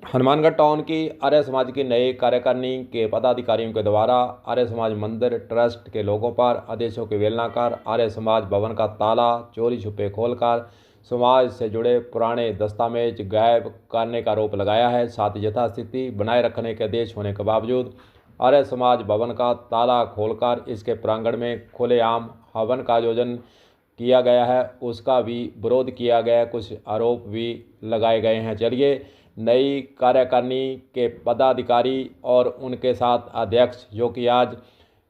Hanumangarh town की आर्य समाज की नए कार्यकारिणी के पदाधिकारियों के द्वारा आर्य समाज मंदिर ट्रस्ट के लोगों पर आदेशों की वेलना कर आर्य समाज भवन का ताला चोरी छुपे खोलकर समाज से जुड़े पुराने दस्तावेज गायब करने का आरोप लगाया है। साथ ही यथास्थिति बनाए रखने के आदेश होने के बावजूद आर्य समाज भवन का ताला खोलकर इसके प्रांगण में खुलेआम हवन का आयोजन किया गया है, उसका भी विरोध किया गया। कुछ आरोप भी लगाए गए हैं। चलिए नई कार्यकारिणी के पदाधिकारी और उनके साथ अध्यक्ष जो कि आज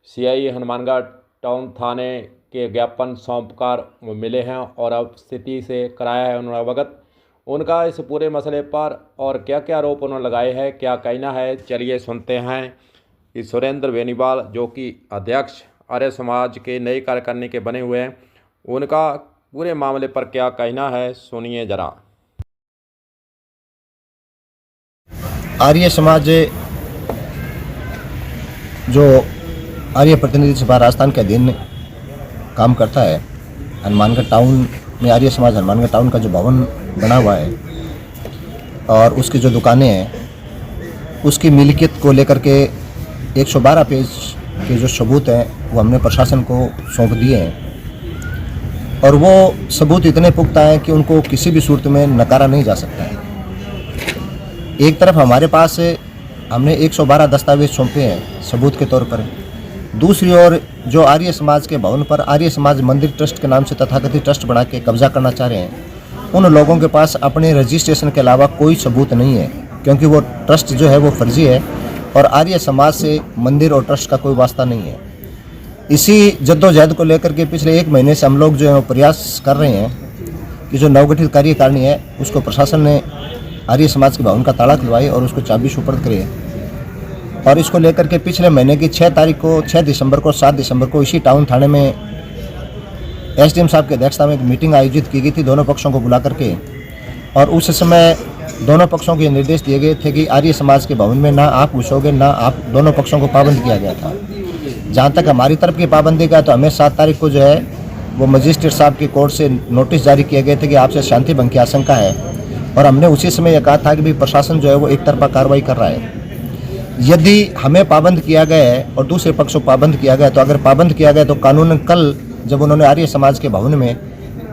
सीआई हनुमानगढ़ टाउन थाने के ज्ञापन सौंपकर मिले हैं और अब स्थिति से कराया है उन्होंने अवगत। उनका इस पूरे मसले पर और क्या क्या आरोप उन्होंने लगाए हैं, क्या कहना है, चलिए सुनते हैं कि सुरेंद्र बेनीवाल जो कि अध्यक्ष आर्य समाज के नई कार्यकारिणी के बने हुए हैं, उनका पूरे मामले पर क्या कहना है, सुनिए जरा। आर्य समाज जो आर्य प्रतिनिधि सभा राजस्थान के अधीन काम करता है, हनुमानगढ़ टाउन में आर्य समाज हनुमानगढ़ टाउन का जो भवन बना हुआ है और उसकी जो दुकानें हैं उसकी मिल्कियत को लेकर के 112 पेज के जो सबूत हैं वो हमने प्रशासन को सौंप दिए हैं और वो सबूत इतने पुख्ता हैं कि उनको किसी भी सूरत में नकारा नहीं जा सकता है। एक तरफ हमारे पास हमने 112 दस्तावेज सौंपे हैं सबूत के तौर पर, दूसरी ओर जो आर्य समाज के भवन पर आर्य समाज मंदिर ट्रस्ट के नाम से तथाकथित ट्रस्ट बना के कब्जा करना चाह रहे हैं, उन लोगों के पास अपने रजिस्ट्रेशन के अलावा कोई सबूत नहीं है, क्योंकि वो ट्रस्ट जो है वो फर्जी है और आर्य समाज से मंदिर और ट्रस्ट का कोई वास्ता नहीं है। इसी जद्दोजहद को लेकर के पिछले 1 महीने से हम लोग जो है वो प्रयास कर रहे हैं कि जो नवगठित कार्यकारिणी है उसको प्रशासन ने आर्य समाज के भवन का ताला खुलवाए और उसको चाबी सुपुर्द करे और इसको लेकर के पिछले महीने की 6 दिसंबर को 7 दिसंबर को इसी टाउन थाने में एसडीएम साहब की अध्यक्षता में एक मीटिंग आयोजित की गई थी दोनों पक्षों को बुला करके, और उस समय दोनों पक्षों को ये निर्देश दिए गए थे कि आर्य समाज के भवन में ना आप घुसोगे ना आप, दोनों पक्षों को पाबंद किया गया था। जहाँ तक हमारी तरफ की पाबंदी का तो हमें 7 तारीख को जो है वो मजिस्ट्रेट साहब की कोर्ट से नोटिस जारी किए गए थे कि आपसे शांति भंग की आशंका है, और हमने उसी समय यह कहा था कि भाई प्रशासन जो है वो एक तरफा कार्रवाई कर रहा है। यदि हमें पाबंद किया गया है और दूसरे पक्ष को पाबंद किया गया, तो अगर पाबंद किया गया तो कानूनन कल जब उन्होंने आर्य समाज के भवन में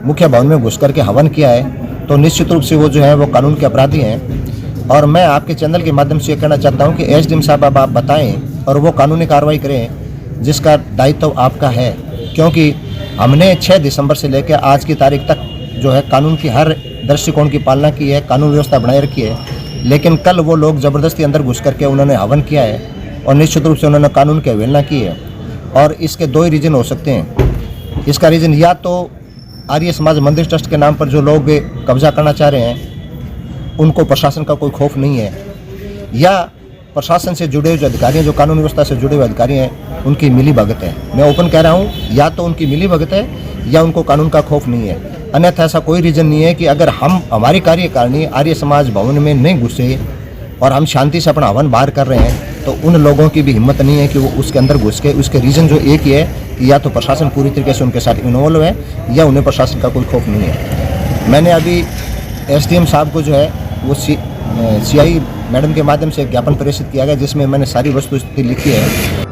मुख्य भवन में घुस करके हवन किया है तो निश्चित रूप से वो जो है वो कानून के अपराधी हैं। और मैं आपके चैनल के माध्यम से ये कहना चाहता हूँ कि एसडीएम साहब अब आप बताएं और वो कानूनी कार्रवाई करें जिसका दायित्व आपका है, क्योंकि हमने 6 दिसंबर से लेकर आज की तारीख तक जो है कानून की हर दृष्टिकोण की पालना की है, कानून व्यवस्था बनाए रखी है, लेकिन कल वो लोग ज़बरदस्ती अंदर घुस करके उन्होंने हवन किया है और निश्चित रूप से उन्होंने कानून की अवहेलना की है। और इसके 2 ही रीज़न हो सकते हैं। इसका रीज़न या तो आर्य समाज मंदिर ट्रस्ट के नाम पर जो लोग कब्जा करना चाह रहे हैं उनको प्रशासन का कोई खौफ नहीं है, या प्रशासन से जुड़े जो अधिकारी हैं, जो कानून व्यवस्था से जुड़े हुए अधिकारी हैं, उनकी मिली भगत है। मैं ओपन कह रहा हूँ, या तो उनकी मिली भगत है या उनको कानून का खौफ नहीं है। अन्यथा ऐसा कोई रीज़न नहीं है कि अगर हम हमारी कार्यकारिणी आर्य समाज भवन में नहीं घुसे और हम शांति से अपना हवन बाहर कर रहे हैं तो उन लोगों की भी हिम्मत नहीं है कि वो उसके अंदर घुस के, उसके रीज़न जो एक ही है कि या तो प्रशासन पूरी तरीके से उनके साथ इन्वॉल्व है या उन्हें प्रशासन का कोई खौफ नहीं है। मैंने अभी एसडीएम साहब को जो है वो सीआई मैडम के माध्यम से एक ज्ञापन प्रेषित किया गया जिसमें मैंने सारी वस्तुस्थिति लिखी है।